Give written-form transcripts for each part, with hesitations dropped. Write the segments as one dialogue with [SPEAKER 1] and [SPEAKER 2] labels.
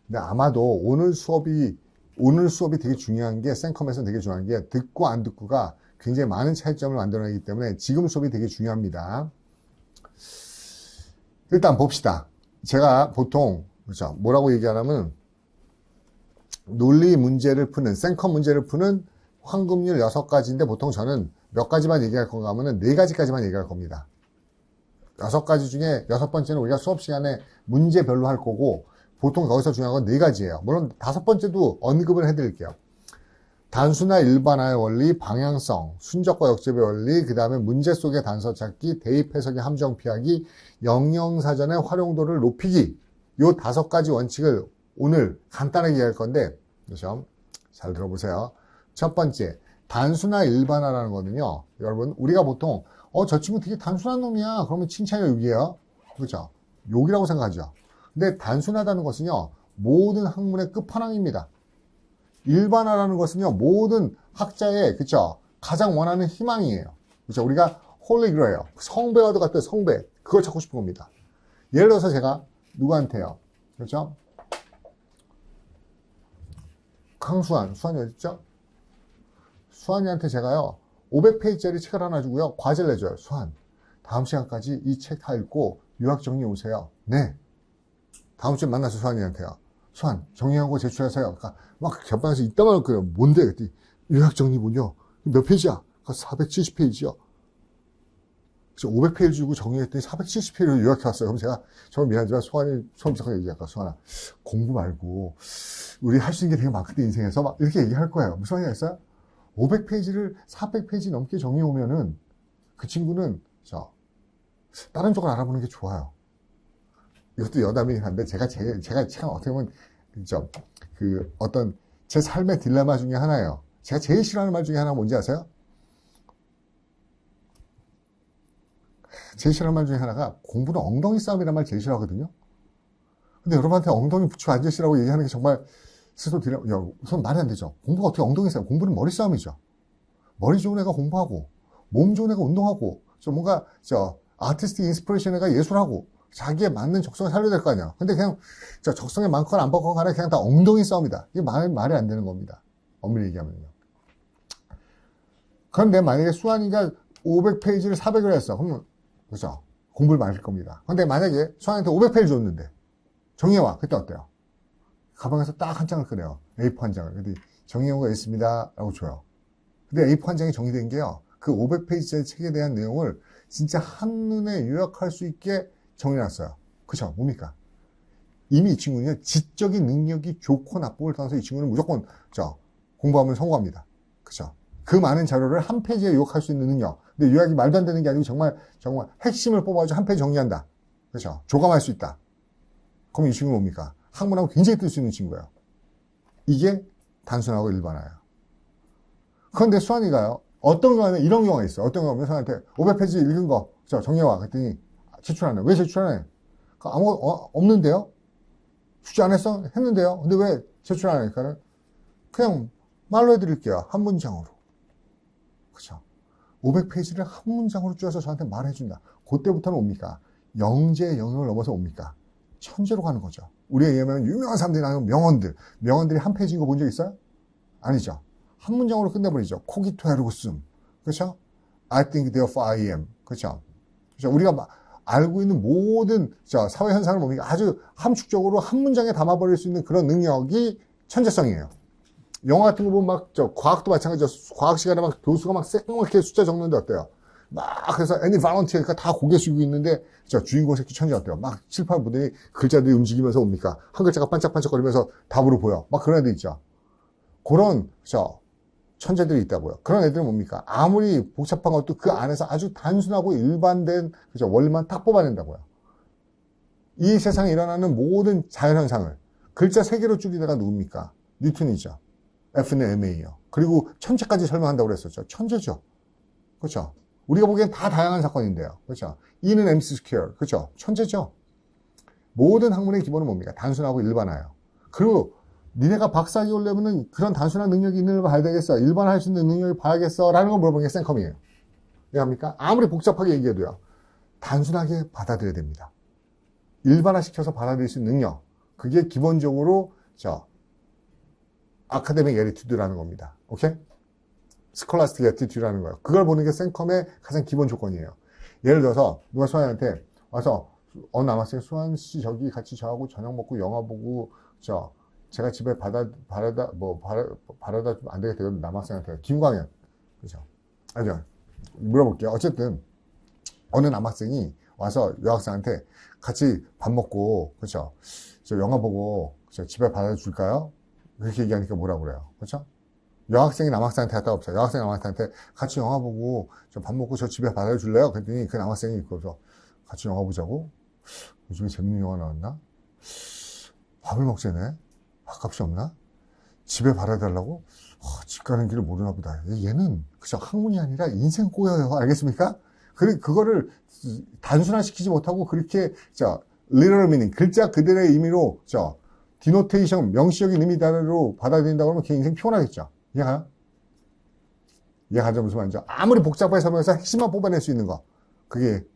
[SPEAKER 1] 근데 아마도 오늘 수업이 되게 중요한 게, 센컴에서는 되게 중요한 게, 듣고 안 듣고가 굉장히 많은 차이점을 만들어내기 때문에 지금 수업이 되게 중요합니다. 일단 봅시다. 제가 보통, 그렇죠, 뭐라고 얘기하냐면, 논리 문제를 푸는, 센컴 문제를 푸는 황금률 6가지인데, 보통 저는 몇 가지만 얘기할 건가 하면은 4가지까지만 얘기할 겁니다. 6가지 중에 6번째는 우리가 수업 시간에 문제별로 할 거고, 보통 거기서 중요한 건 4가지예요. 물론 5번째도 언급을 해드릴게요. 단수나 일반화의 원리, 방향성, 순적과 역접의 원리, 그 다음에 문제 속의 단서 찾기, 대입 해석의 함정 피하기, 영영사전의 활용도를 높이기, 요 5가지 원칙을 오늘 간단하게 이해할 건데, 그렇죠? 잘 들어보세요. 첫 번째, 단수나 일반화라는 거는요, 여러분, 우리가 보통 저 친구 되게 단순한 놈이야. 그러면 칭찬이야, 욕이에요? 그렇죠? 욕이라고 생각하죠. 근데 단순하다는 것은요, 모든 학문의 끝판왕입니다. 일반화라는 것은요, 모든 학자의, 그쵸, 가장 원하는 희망이에요. 그쵸, 우리가 홀리 그레요, 성배와도 같은 성배, 그걸 찾고 싶은 겁니다. 예를 들어서 제가 누구한테요, 그렇죠? 수환이 어딨죠? 수환이한테 제가요, 500페이지짜리 책을 하나 주고요, 과제를 내줘요. 수환, 다음 시간까지 이 책 다 읽고 요약 정리 오세요. 네. 다음 주에 만나서 수환이한테요. 수환, 정리하고 제출하세요. 그러니까 막 겹방에서 이따만 할 거예요. 뭔데? 그랬더니 요약 정리문요. 몇 페이지야? 470페이지요. 500페이지 주고 정리했더니 470페이지로 요약해 왔어요. 그럼 제가 정말 미안하지만 수환이 처음 시작하게 얘기할까? 수환아, 공부 말고 우리 할 수 있는 게 되게 많거든, 인생에서. 막 이렇게 얘기할 거예요. 무슨 말이야 했어요? 500페이지를 400페이지 넘게 정리해 오면은 그 친구는 다른 쪽을 알아보는 게 좋아요. 이것도 여담이긴 한데, 제가 참 어떻게 보면, 어떤 제 삶의 딜레마 중에 하나예요. 제가 제일 싫어하는 말 중에 하나가 뭔지 아세요? 제일 싫어하는 말 중에 하나가 공부는 엉덩이 싸움이란 말 제일 싫어하거든요. 근데 여러분한테 엉덩이 붙여 앉으시라고 얘기하는 게 정말 스스로 우선 말이 안 되죠. 공부가 어떻게 엉덩이 싸움, 공부는 머리 싸움이죠. 머리 좋은 애가 공부하고, 몸 좋은 애가 운동하고, 뭔가, 아티스틱 인스피레이션 애가 예술하고, 자기에 맞는 적성을 살려야 될 거 아니야. 근데 그냥 적성에 많거나 안 받거나 간에 그냥 다 엉덩이 싸움이다. 이게 말이 안 되는 겁니다. 엄밀히 얘기하면요. 그런데 만약에 수환이가 500페이지를 400을 했어. 그러면 그렇죠, 공부를 많이 할 겁니다. 근데 만약에 수환이한테 500페이지 줬는데 정리해와. 그때 어때요? 가방에서 딱 한 장을 꺼내요. A4 한 장을. 근데 정리한 거 있습니다 라고 줘요. 근데 A4 한 장이 정리된 게요, 그 500페이지짜리 책에 대한 내용을 진짜 한눈에 요약할 수 있게 정해놨어요. 그쵸? 뭡니까? 이미 이 친구는요, 지적인 능력이 좋고 나쁨을 떠나서 이 친구는 무조건, 공부하면 성공합니다. 그쵸? 그 많은 자료를 한 페이지에 요약할 수 있는 능력. 근데 요약이 말도 안 되는 게 아니고 정말 핵심을 뽑아가지고 한 페이지 정리한다. 그쵸? 조감할 수 있다. 그럼 이 친구는 뭡니까? 학문하고 굉장히 뜰 수 있는 친구예요. 이게 단순하고 일반화예요. 그런데 수환이가요, 어떤 경우는 이런 경우가 있어요. 어떤 경우는 수환한테 500페이지 읽은 거, 정리해와. 그랬더니, 제출 안 해. 왜 제출 안 해? 없는데요? 숙제 안 했어? 했는데요? 근데 왜 제출 안 하니까는? 그냥 말로 해드릴게요. 한 문장으로. 그쵸? 500페이지를 한 문장으로 쪼여서 저한테 말해준다. 그때부터는 옵니까? 영재의 영역을 넘어서 옵니까? 천재로 가는 거죠. 우리가 얘기하면 유명한 사람들이 나오는 명언들이 한 페이지인 거 본 적 있어요? 아니죠. 한 문장으로 끝내버리죠. 코기토 에르고 숨. 그렇죠? I think therefore I am. 그렇죠? 우리가 알고 있는 모든 사회 현상을 뭡니까? 아주 함축적으로 한 문장에 담아버릴 수 있는 그런 능력이 천재성이에요. 영화 같은 거 보면 과학도 마찬가지죠. 과학 시간에 교수가 새까맣게 숫자 적는데 어때요? 그래서 애니 발런티어니까 다 고개 숙이고 있는데 주인공 새끼 천재 어때요? 칠판 보더니 글자들이 움직이면서 옵니까? 한 글자가 반짝반짝거리면서 답으로 보여. 그런 애들 있죠. 그런 천재들이 있다고요. 그런 애들은 뭡니까? 아무리 복잡한 것도 그 안에서 아주 단순하고 일반된 원리만 딱 뽑아낸다고요. 이 세상에 일어나는 모든 자연현상을 글자 3개로 줄이다가 누굽니까? 뉴턴이죠. F는 MA요. 그리고 천체까지 설명한다고 그랬었죠. 천재죠. 그렇죠? 우리가 보기엔 다 다양한 사건인데요. 그렇죠? E는 MC 스퀘어. 그렇죠? 천재죠. 모든 학문의 기본은 뭡니까? 단순하고 일반화예요. 그리고 니네가 박사학위 오려면은 그런 단순한 능력이 있는 걸 봐야 되겠어? 일반화할 수 있는 능력을 봐야겠어? 라는 걸 물어보는 게 센컴이에요. 왜 합니까? 아무리 복잡하게 얘기해도요, 단순하게 받아들여야 됩니다. 일반화시켜서 받아들일 수 있는 능력. 그게 기본적으로 아카데믹 애티튜드라는 겁니다. 오케이? 스콜라스틱 애티튜드라는 거예요. 그걸 보는 게 생컴의 가장 기본 조건이에요. 예를 들어서 누가 수환한테 와서 남학생 수환 씨 저기 같이 저하고 저녁 먹고 영화 보고 제가 집에 바라다 좀 안 되겠다. 남학생한테 김광현 그죠? 아니요. 물어볼게요. 어쨌든 어느 남학생이 와서 여학생한테 같이 밥 먹고 그죠? 저 영화 보고 집에 바라다 줄까요? 그렇게 얘기하니까 뭐라고 그래요? 그렇죠? 여학생이 남학생한테 갔다 없어요. 여학생이 남학생한테 같이 영화 보고 저 밥 먹고 저 집에 바라다 줄래요? 그랬더니 그 남학생이 그래서 같이 영화 보자고? 요즘에 재밌는 영화 나왔나? 밥을 먹자네? 밥값이 없나? 집에 바라달라고? 집 가는 길을 모르나 보다. 얘는 그저 학문이 아니라 인생 꼬여요. 알겠습니까? 그거를 단순화시키지 못하고 그렇게 literal meaning, 글자 그대로의 의미로 디노테이션, 명시적인 의미대로 받아들인다고 하면 걔 인생 피곤하겠죠. 이해가요? 이해가죠? 무슨 말인지. 아무리 복잡하게 설명해서 핵심만 뽑아낼 수 있는 거. 그게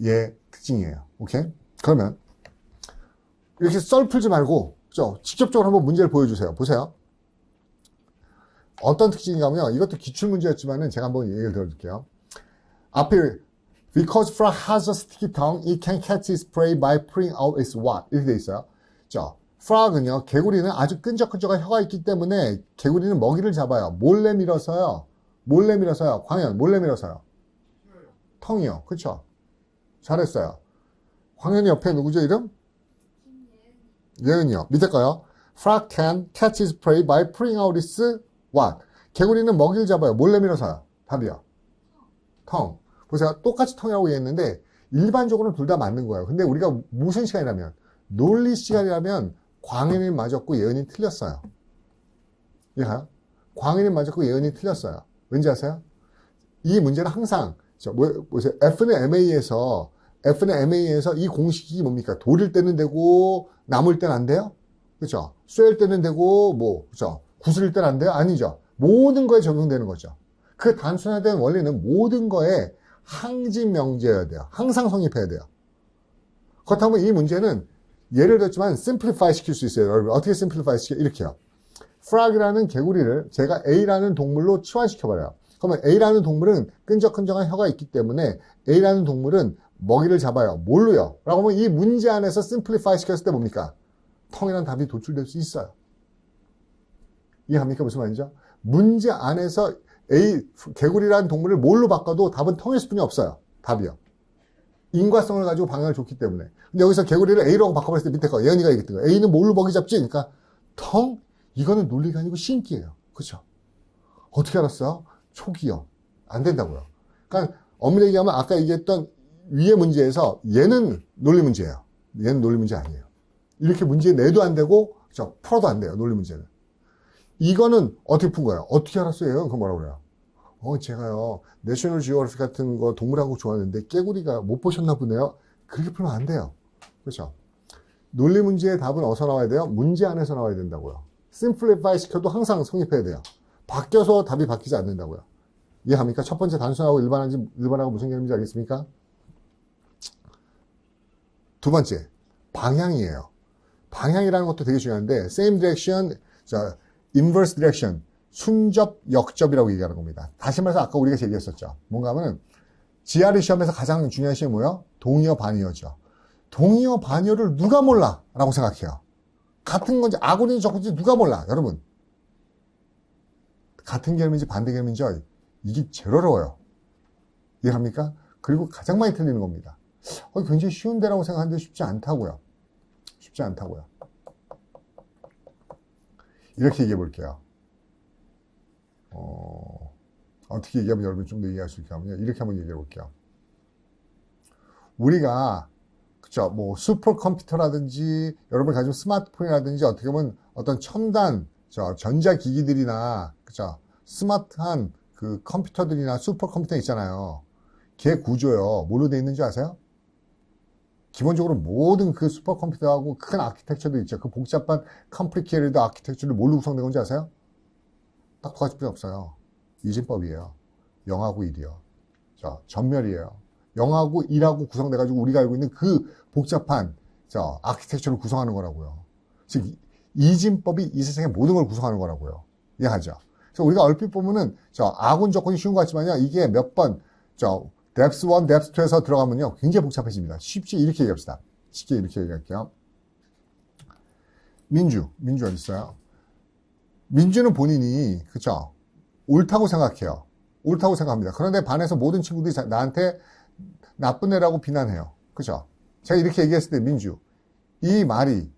[SPEAKER 1] 얘 특징이에요. 오케이? 그러면 이렇게 썰 풀지 말고 직접적으로 한번 문제를 보여주세요. 보세요. 어떤 특징인가 하면 이것도 기출문제였지만은 제가 한번 얘기를 들어줄게요. 앞에 Because frog has a sticky tongue, it can catch its prey by pulling out its what? 이렇게 돼 있어요. frog은요, 개구리는 아주 끈적끈적한 혀가 있기 때문에 개구리는 먹이를 잡아요. 몰래 밀어서요. 광현, 몰래 밀어서요. 텅이요. 그쵸? 잘했어요. 광현이 옆에 누구죠, 이름? 예은이요. 밑에 거요. Frog can catch its prey by pulling out its what? 개구리는 먹이를 잡아요. 몰래 밀어서요. 답이요. 텅. 보세요. 똑같이 텅이라고 얘기했는데 일반적으로는 둘 다 맞는 거예요. 근데 우리가 무슨 시간이라면 논리 시간이라면 광현이 맞았고 예은이 틀렸어요. 이해가요? 광현이 맞았고 예은이 틀렸어요. 왠지 아세요? 이 문제는 항상 보세요. F는 MA에서 이 공식이 뭡니까? 돌릴 때는 되고 나물 때는 안 돼요? 그렇죠? 쇠일 때는 되고 그렇죠? 구슬일 때는 안 돼요? 아니죠. 모든 거에 적용되는 거죠. 그 단순화된 원리는 모든 거에 항진명제여야 돼요. 항상 성립해야 돼요. 그렇다면 이 문제는 예를 들었지만 simplify 시킬 수 있어요. 여러분 어떻게 simplify 시켜? 이렇게요. frog이라는 개구리를 제가 A라는 동물로 치환시켜버려요. 그러면 A라는 동물은 끈적끈적한 혀가 있기 때문에 A라는 동물은 먹이를 잡아요. 뭘로요? 라고 하면 이 문제 안에서 simplify 시켰을 때 뭡니까? 텅이라는 답이 도출될 수 있어요. 이해합니까? 무슨 말인지? 문제 안에서 개구리라는 동물을 뭘로 바꿔도 답은 텅일 수뿐이 없어요. 답이요. 인과성을 가지고 방향을 줬기 때문에. 근데 여기서 개구리를 A로 바꿔버렸을 때 밑에 거, 예언이가 얘기했던 거. A는 뭘로 먹이 잡지? 그러니까 텅? 이거는 논리가 아니고 신기예요. 그렇죠? 어떻게 알았어요? 초기요. 안 된다고요. 그러니까 엄밀히 얘기하면 아까 얘기했던 위의 문제에서 얘는 논리 문제예요. 얘는 논리 문제 아니에요. 이렇게 문제 내도 안 되고 풀어도 안 돼요. 논리 문제는. 이거는 어떻게 푼 거예요? 어떻게 알았어요? 그거 뭐라고 그래요? 제가요 내셔널 지오그래피 같은 거 동물하고 좋아하는데 깨구리가 못 보셨나 보네요. 그렇게 풀면 안 돼요. 그렇죠? 논리 문제의 답은 어디서 나와야 돼요? 문제 안에서 나와야 된다고요. 심플리파이 시켜도 항상 성립해야 돼요. 바뀌어서 답이 바뀌지 않는다고요. 이해합니까? 첫 번째 단순하고 일반하고 무슨 개념인지 알겠습니까? 두 번째 방향이에요. 방향이라는 것도 되게 중요한데 same direction, inverse direction, 순접, 역접이라고 얘기하는 겁니다. 다시 말해서 아까 우리가 얘기했었죠. 뭔가 하면 GRE 시험에서 가장 중요한 시험이 뭐예요? 동의어, 반의어죠. 동의어, 반의어를 누가 몰라? 라고 생각해요. 같은 건지 아군인지 적군인지 누가 몰라? 여러분. 같은 개념인지 반대 개념인지 이게 제일 어려워요. 이해합니까? 그리고 가장 많이 틀리는 겁니다. 굉장히 쉬운데라고 생각하는데 쉽지 않다고요. 쉽지 않다고요. 이렇게 얘기해 볼게요. 어떻게 얘기하면 여러분 좀 더 이해할 수 있게 하면요. 이렇게 한번 얘기해 볼게요. 우리가 그쵸, 슈퍼컴퓨터라든지 여러분 가지고 스마트폰이라든지 어떻게 보면 어떤 첨단 전자기기들이나 그쵸, 스마트한 그 컴퓨터들이나 슈퍼컴퓨터 있잖아요. 걔 구조요. 뭘로 돼 있는지 아세요? 기본적으로 모든 그 슈퍼컴퓨터하고 큰 아키텍처도 있죠. 그 복잡한 컴플리케이티드 아키텍처를 뭘로 구성된 건지 아세요? 딱 두 가지밖에 없어요. 이진법이에요. 0하고 1이요. 전멸이에요. 0하고 1하고 구성돼가지고 우리가 알고 있는 그 복잡한 아키텍처를 구성하는 거라고요. 즉 이진법이 이 세상의 모든 걸 구성하는 거라고요. 이해하죠? 그래서 우리가 얼핏 보면은 아군 조건이 쉬운 것 같지만요. 이게 몇 번 depth 1, depth 2에서 들어가면요. 굉장히 복잡해집니다. 쉽게 이렇게 얘기합시다. 쉽게 이렇게 얘기할게요. 민주 어디 있어요? 민주는 본인이 그쵸? 옳다고 생각해요. 옳다고 생각합니다. 그런데 반에서 모든 친구들이 나한테 나쁜 애라고 비난해요. 그죠? 제가 이렇게 얘기했을 때 민주 이 말이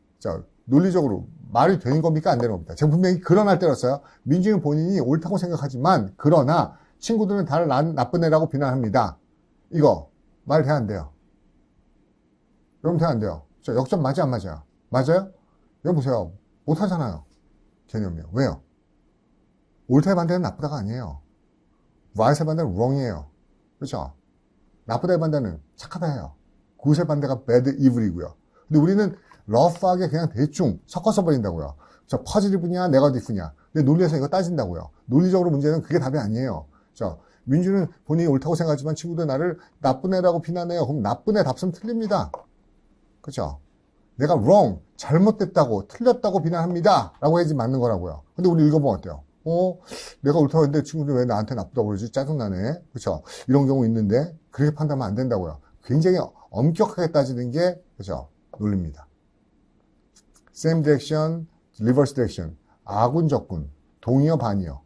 [SPEAKER 1] 논리적으로 말이 되는 겁니까? 안 되는 겁니까? 제가 분명히 그러나 할 때였어요. 민주는 본인이 옳다고 생각하지만 그러나 친구들은 다를 나쁜 애라고 비난합니다. 이거 말 돼 안 돼요? 여러분 돼 안 돼요? 역전 맞아 안 맞아요? 맞아요? 여러분 보세요. 못하잖아요. 개념이요. 왜요? 옳다의 반대는 나쁘다가 아니에요. right의 반대는 wrong이에요. 그렇죠? 나쁘다의 반대는 착하다예요. 굿의 반대가 bad, evil이고요. 근데 우리는 rough하게 그냥 대충 섞어서 버린다고요. positive냐, negative냐. 근데 논리에서 이거 따진다고요. 논리적으로 문제는 그게 답이 아니에요. 민주는 본인이 옳다고 생각하지만 친구들 나를 나쁜 애라고 비난해요. 그럼 나쁜 애 답은 틀립니다. 그렇죠? 내가 wrong, 잘못됐다고, 틀렸다고 비난합니다. 라고 해야지 맞는 거라고요. 근데 우리 읽어보면 어때요? 내가 옳다고 했는데 친구들 왜 나한테 나쁘다고 그러지? 짜증나네. 그렇죠? 이런 경우 있는데 그렇게 판단하면 안 된다고요. 굉장히 엄격하게 따지는 게 그렇죠? 논리입니다. same direction, reverse direction. 아군 적군, 동의어 반의어.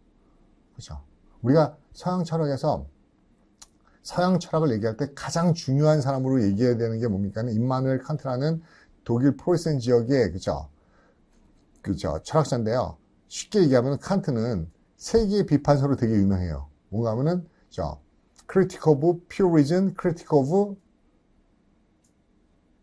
[SPEAKER 1] 그렇죠? 우리가 서양 철학에서 서양 철학을 얘기할 때 가장 중요한 사람으로 얘기해야 되는 게 뭡니까? 임마누엘 칸트라는 독일 프로이센 지역의 그죠 철학자인데요. 쉽게 얘기하면 칸트는 세 개의 비판서로 되게 유명해요. 뭔가 하면은 critic of pure reason, critic of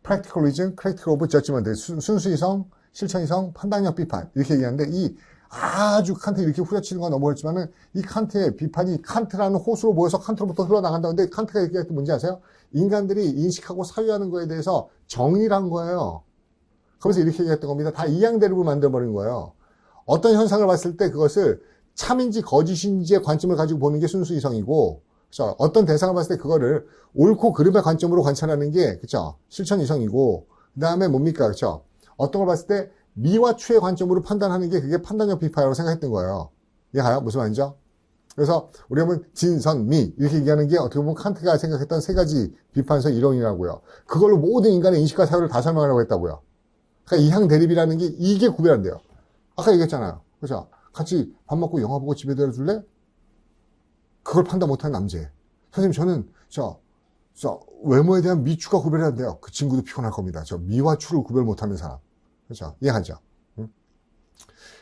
[SPEAKER 1] practical reason, critic of judgment. 순수이성, 실천이성, 판단력 비판 이렇게 얘기하는데 이 아주 칸트 이렇게 후려치는 건 넘어갔지만은 이 칸트의 비판이 칸트라는 호수로 모여서 칸트로부터 흘러나간다는데 칸트가 얘기할 때 뭔지 아세요? 인간들이 인식하고 사유하는 거에 대해서 정의란 거예요. 그러면서 이렇게 얘기했던 겁니다. 다 이양대립을 만들어버린 거예요. 어떤 현상을 봤을 때 그것을 참인지 거짓인지의 관점을 가지고 보는 게 순수이성이고, 그렇죠? 어떤 대상을 봤을 때 그거를 옳고 그름의 관점으로 관찰하는 게, 그렇죠? 실천이성이고, 그 다음에 뭡니까, 그렇죠? 어떤 걸 봤을 때 미와 추의 관점으로 판단하는 게 그게 판단력 비판이라고 생각했던 거예요. 이해가요? 무슨 말인지? 그래서 우리가 보면 진, 선, 미 이렇게 얘기하는 게 어떻게 보면 칸트가 생각했던 세 가지 비판서 이론이라고요. 그걸로 모든 인간의 인식과 사유를 다 설명하려고 했다고요. 그러니까 이항 대립이라는 게 이게 구별한대요. 아까 얘기했잖아요. 그렇죠? 같이 밥 먹고 영화 보고 집에 데려줄래? 그걸 판단 못하는 남자애. 선생님 저는 외모에 대한 미추가 구별이 안 돼요. 그 친구도 피곤할 겁니다. 미와 추를 구별 못하는 사람. 그렇죠? 이해하죠?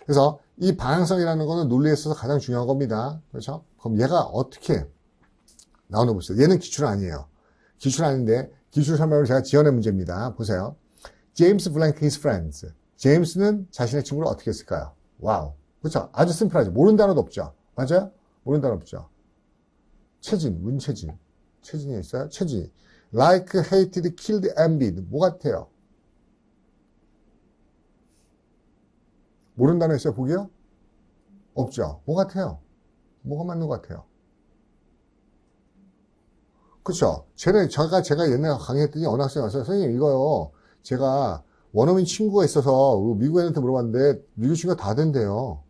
[SPEAKER 1] 그래서 이 방향성이라는 거는 논리에 있어서 가장 중요한 겁니다. 그렇죠? 그럼 얘가 어떻게 나오는 봅시다. 얘는 기출 아니에요. 기출 아닌데 기출 설명을 제가 지어낸 문제입니다. 보세요. James blank his friends. 제임스는 자신의 친구를 어떻게 했을까요? 와우. 그렇죠? 아주 심플하죠. 모르는 단어도 없죠. 맞아요? 모르는 단어 없죠. 최진, 문채진. 최진이 있어요? 최진이. Like, hated, killed, envied. 뭐 같아요? 모르는 단어 있어요? 보기요? 없죠. 뭐 같아요? 뭐가 맞는 것 같아요? 그쵸? 제가 옛날에 강의했더니 어느 학생이 왔어요. 선생님, 이거요. 제가 원어민 친구가 있어서 미국 애한테 물어봤는데 미국 친구가 다 된대요.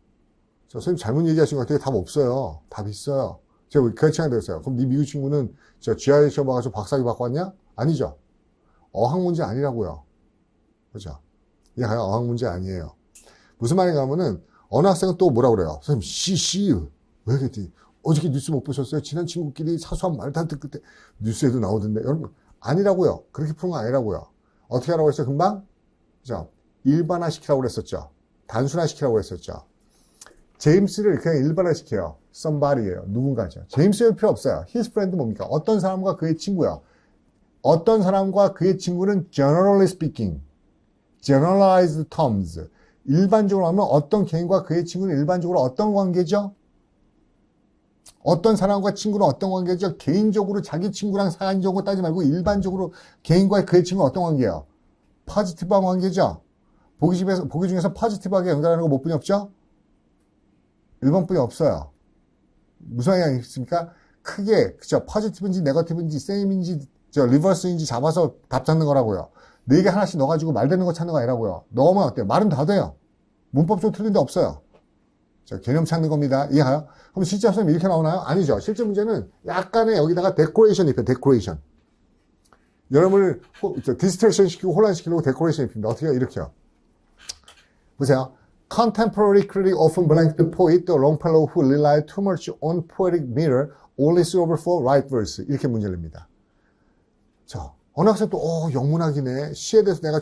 [SPEAKER 1] 선생님 잘못 얘기하신 것 같아요. 답 없어요. 답 있어요. 제가 그런 시간에 들었어요. 그럼 네 미국 친구는 GRE 시험 봐가지고 박사학위 받고 왔냐? 아니죠. 어학 문제 아니라고요. 그죠? 이게 어학 문제 아니에요. 무슨 말인가 하면은 어느 학생은 또 뭐라 그래요? 선생님 왜 그랬더니 어저께 뉴스 못 보셨어요? 친한 친구끼리 사소한 말다툼 끝에 뉴스에도 나오던데. 여러분 아니라고요. 그렇게 푸는 거 아니라고요. 어떻게 하라고 했어요? 금방? 그죠? 일반화시키라고 그랬었죠. 단순화시키라고 했었죠. 제임스를 그냥 일반화시켜요. somebody예요. 누군가죠. 제임스는 필요 없어요. his friend 뭡니까? 어떤 사람과 그의 친구요. 어떤 사람과 그의 친구는 generally speaking, generalized terms. 일반적으로 하면 어떤 개인과 그의 친구는 일반적으로 어떤 관계죠? 어떤 사람과 친구는 어떤 관계죠? 개인적으로 자기 친구랑 사안적으로 따지지 말고 일반적으로 개인과 그의 친구는 어떤 관계예요? 포지티브한 관계죠? 보기 중에서 포지티브하게 연결하는 거 몇 분이 없죠? 1번뿐이 없어요. 무슨 말이 있습니까? 크게, 그죠? 포지티브인지, 네거티브인지, 세임인지, 리버스인지 잡아서 답 찾는 거라고요. 4개 하나씩 넣어가지고 말 되는 거 찾는 거 아니라고요. 넣으면 어때요? 말은 다 돼요. 문법적으로 틀린 데 없어요. 자, 개념 찾는 겁니다. 이해가요? 그럼 실제 선생님 이렇게 나오나요? 아니죠. 실제 문제는 약간의 여기다가 데코레이션 입혀요. 데코레이션. 여러분을 디스트랙션 시키고 혼란시키려고 데코레이션 입힙니다. 어떻게 해요? 이렇게요. 보세요. Contemporary often blank the poet, the Longfellow who relied too much on poetic meter only suit over for right verse. 이렇게 문제를 냅니다. 자, 어느 학생 또, 영문학이네. 시에 대해서 내가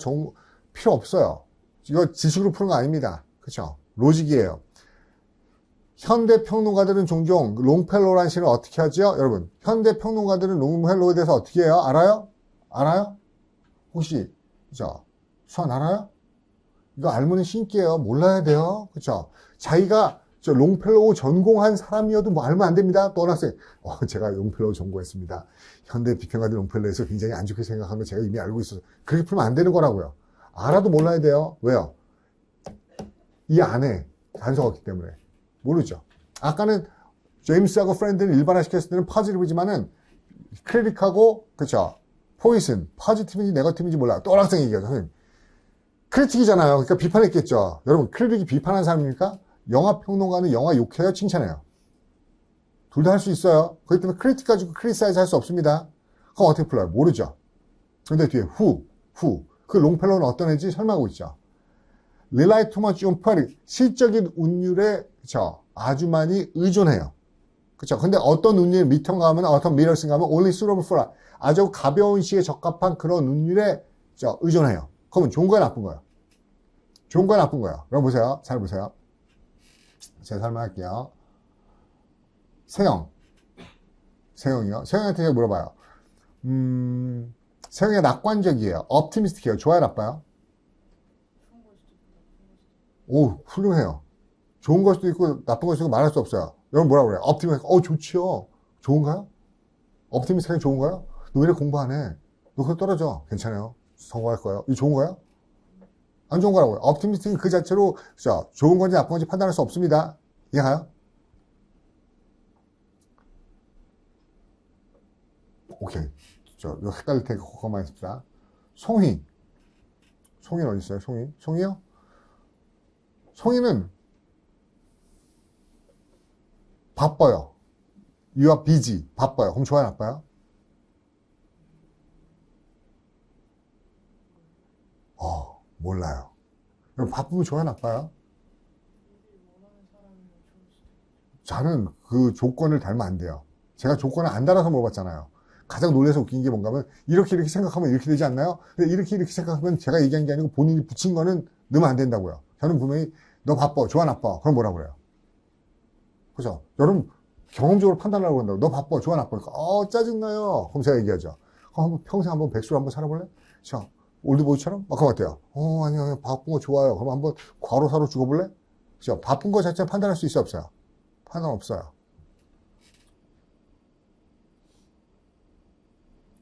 [SPEAKER 1] 필요 없어요. 이거 지식으로 푸는 거 아닙니다. 그쵸? 로직이에요. 현대 평론가들은 종종 롱펠로우라는 시를 어떻게 하죠? 여러분, 현대 평론가들은 롱펠로우에 대해서 어떻게 해요? 알아요? 알아요? 혹시, 그쵸? 수학 알아요? 이거 알면 신기해요. 몰라야 돼요. 그쵸? 자기가 롱펠로우 전공한 사람이어도 뭐 알면 안 됩니다. 또 어느 학생, 제가 롱펠로우 전공했습니다. 현대 비평가들 롱펠로우에서 굉장히 안 좋게 생각하는 거 제가 이미 알고 있어서 그렇게 풀면 안 되는 거라고요. 알아도 몰라야 돼요. 왜요? 이 안에 단서가 없기 때문에. 모르죠. 아까는 제임스하고 프렌드는 일반화시켰을 때는 퍼지티브지만은 크리틱하고, 그쵸? 포이슨, 퍼지티브인지 네거티브인지 몰라요. 또 어느 학생이 얘기하죠. 선생님. 크리틱이잖아요. 그러니까 비판했겠죠. 여러분, 크리틱이 비판한 사람입니까? 영화 평론가는 영화 욕해요? 칭찬해요? 둘 다 할 수 있어요. 그렇기 때문에 크리틱 가지고 크리사이즈 할 수 없습니다. 그럼 어떻게 풀어요? 모르죠. 근데 뒤에 그 롱펠로우는 어떤 애인지 설명하고 있죠. Rely too much on poetic. 시적인 운율에, 그쵸? 아주 많이 의존해요. 그쵸? 근데 어떤 운율, 미턴가 하면, 어떤 미러슨가 하면, only suitable for, 아주 가벼운 시에 적합한 그런 운율에, 의존해요. 그러면 좋은 거야, 나쁜 거야? 좋은 거야, 나쁜 거야? 그럼 보세요. 잘 보세요. 제가 설명할게요. 세영이요. 세영이한테 제가 물어봐요. 세영이가 낙관적이에요. optimistic해요. 좋아요, 나빠요? 오, 훌륭해요. 좋은 걸 수도 있고 나쁜 걸 수도 있고 말할 수 없어요. 여러분 뭐라고 그래요? optimistic. 좋지요. 좋은가요? optimistic이 좋은가요? 너 왜 이렇게 공부 안 해? 너 그거 떨어져. 괜찮아요. 성공할 거예요. 이거 좋은 거야? 안 좋은 거라고요. optimistic이 그 자체로 좋은 건지 나쁜 건지 판단할 수 없습니다. 이해가요? 오케이. 이거 헷갈릴 테니까 그것만 했습니다. 송이는 어디 있어요? 송이요? 송이는 바빠요. You are busy. 바빠요. 그럼 좋아요, 나빠요? 몰라요. 그럼 바쁘면 좋아요, 나빠요? 저는 그 조건을 달면 안 돼요. 제가 조건을 안 달아서 물어봤잖아요. 가장 놀라서 웃긴 게 뭔가 하면 이렇게 생각하면 이렇게 되지 않나요? 근데 이렇게 생각하면 제가 얘기한 게 아니고 본인이 붙인 거는 넣으면 안 된다고요. 저는 분명히 너 바빠, 좋아, 나빠. 그럼 뭐라고 그래요? 그죠? 여러분 경험적으로 판단하려고 한다고. 너 바빠, 좋아, 나빠. 짜증나요. 그럼 제가 얘기하죠. 평생 한번 백수로 한번 살아볼래? 자, 올드보이처럼? 그럼 어때요? 아니요, 바쁜 거 좋아요. 그럼 한번 과로사로 죽어볼래? 그죠? 바쁜 거 자체 판단할 수 있어요, 없어요? 판단 없어요.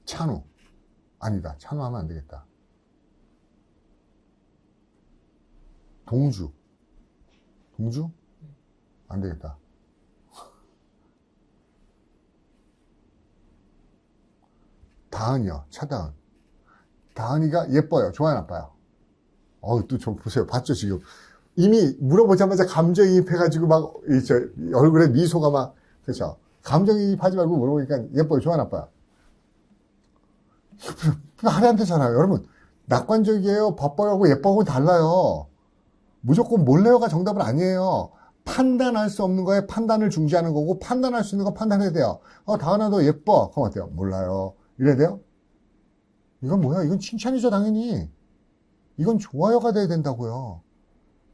[SPEAKER 1] 찬우. 아니다. 찬우 하면 안 되겠다. 동주. 안 되겠다. 다은이요. 차다은. 다은이가 예뻐요. 좋아요, 나빠요? 또 저 보세요. 봤죠, 지금? 이미 물어보자마자 감정이입해가지고 막, 얼굴에 미소가 막, 그렇죠? 감정이입하지 말고 물어보니까 예뻐요, 좋아요, 나빠요? 하나도 안 되잖아요. 여러분, 낙관적이에요, 바빠요, 예뻐하고 달라요. 무조건 몰래요가 정답은 아니에요. 판단할 수 없는 거에 판단을 중시하는 거고, 판단할 수 있는 거 판단해야 돼요. 다은아, 너 예뻐. 그럼 어때요? 몰라요. 이래야 돼요? 이건 뭐야? 이건 칭찬이죠, 당연히. 이건 좋아요가 돼야 된다고요.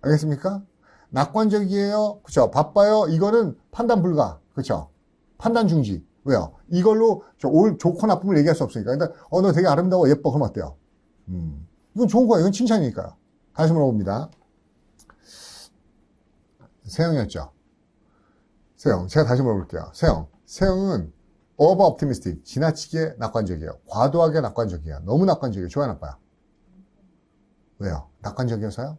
[SPEAKER 1] 알겠습니까? 낙관적이에요. 그쵸? 바빠요. 이거는 판단 불가. 그쵸? 판단 중지. 왜요? 이걸로 좋고 나쁨을 얘기할 수 없으니까. 근데, 너 되게 아름다워, 예뻐. 그럼 어때요? 이건 좋은 거예요. 이건 칭찬이니까요. 다시 물어봅니다. 세영이었죠? 세영. 제가 다시 물어볼게요. 세영은 over optimistic. 지나치게 낙관적이에요. 과도하게 낙관적이에요. 너무 낙관적이에요. 좋아요, 나빠요? 왜요? 낙관적이어서요?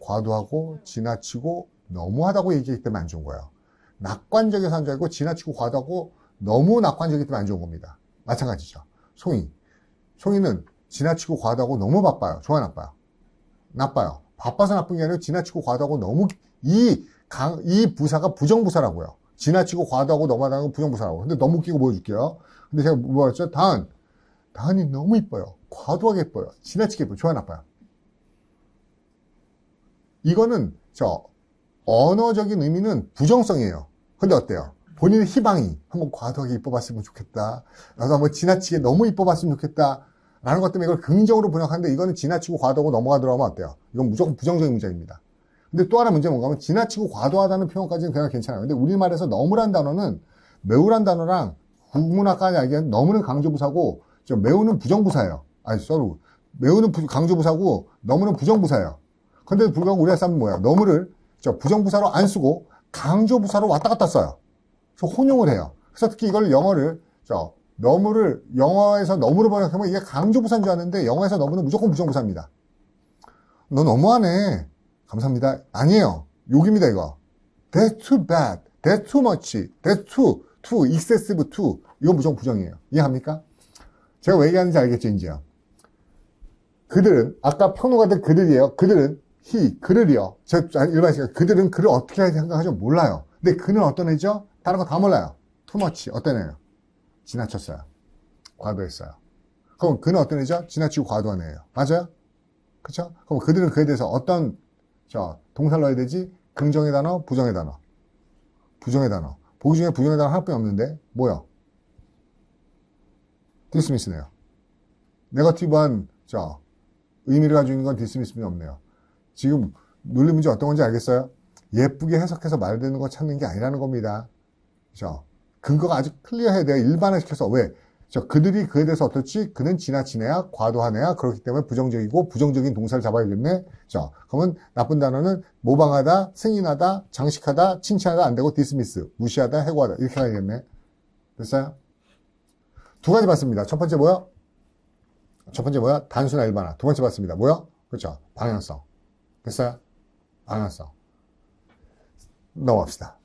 [SPEAKER 1] 과도하고 지나치고 너무하다고 얘기하기 때문에 안 좋은 거예요. 낙관적이어서 안 좋고 지나치고 과도하고 너무 낙관적이기 때문에 안 좋은 겁니다. 마찬가지죠. 송이는 지나치고 과도하고 너무 바빠요. 좋아요, 나빠요? 나빠요. 바빠서 나쁜 게 아니라 지나치고 과도하고 너무, 이 부사가 부정부사라고요. 지나치고 과도하고 너무하다는 건 부정부사라고. 근데 너무 웃기고 보여줄게요. 근데 제가 뭐였죠? 다은이 너무 이뻐요. 과도하게 이뻐요. 지나치게 이뻐요. 좋아요, 나빠요? 이거는 언어적인 의미는 부정성이에요. 근데 어때요? 본인의 희망이 한번 과도하게 이뻐봤으면 좋겠다. 나도 한번 지나치게 너무 이뻐봤으면 좋겠다. 라는 것 때문에 이걸 긍정적으로 번역하는데 이거는 지나치고 과도하고 넘어가더라면 어때요? 이건 무조건 부정적인 문장입니다. 근데 또 하나 문제는 뭔가 하면 지나치고 과도하다는 표현까지는 그냥 괜찮아요. 근데 우리말에서 너무란 단어는 매우란 단어랑 국문학까지 알기에는 너무는 강조부사고 매우는 부정부사예요. 매우는 강조부사고 너무는 부정부사예요. 근데도 불구하고 우리나라 사람은 뭐야? 너무를 부정부사로 안 쓰고 강조부사로 왔다 갔다 써요. 그래서 혼용을 해요. 그래서 특히 이걸 영어를 영어에서 너무로 번역하면 이게 강조부사인 줄 아는데 영어에서 너무는 무조건 부정부사입니다. 너 너무하네. 감사합니다. 아니에요. 욕입니다, 이거. That's too bad. That's too much. That's too excessive too. 이건 무조건 부정이에요. 이해합니까? 제가 왜 얘기하는지 알겠죠, 이제요? 그들은, 아까 평론가들 그들이에요. 그들은, 그를이요. 일반식으로 그들은 그를 어떻게 생각하죠? 몰라요. 근데 그는 어떤 애죠? 다른 거 다 몰라요. too much. 어떤 애예요? 지나쳤어요. 과도했어요. 그럼 그는 어떤 애죠? 지나치고 과도한 애예요. 맞아요? 그쵸? 그럼 그들은 그에 대해서 어떤 동사를 넣어야 되지? 긍정의 단어, 부정의 단어. 부정의 단어. 보기 중에 부정의 단어 하나뿐이 없는데 뭐요? 디스미스네요. 네거티브한 의미를 가지고 있는 건 디스미스는 없네요. 지금 논리 문제 어떤 건지 알겠어요? 예쁘게 해석해서 말되는 거 찾는 게 아니라는 겁니다. 그죠? 근거가 아주 클리어해야 돼요. 일반화시켜서. 왜? 그들이 그에 대해서 어떨지? 그는 지나친 애야, 과도한 애야. 그렇기 때문에 부정적이고 부정적인 동사를 잡아야겠네. 그러면 나쁜 단어는 모방하다, 승인하다, 장식하다, 칭찬하다 안 되고 디스미스, 무시하다, 해고하다 이렇게 가야겠네. 됐어요? 두 가지 봤습니다. 첫 번째 뭐야? 단순한 일반화. 두 번째 봤습니다. 뭐야? 그렇죠? 방향성. 됐어요? 방향성. 넘어갑시다.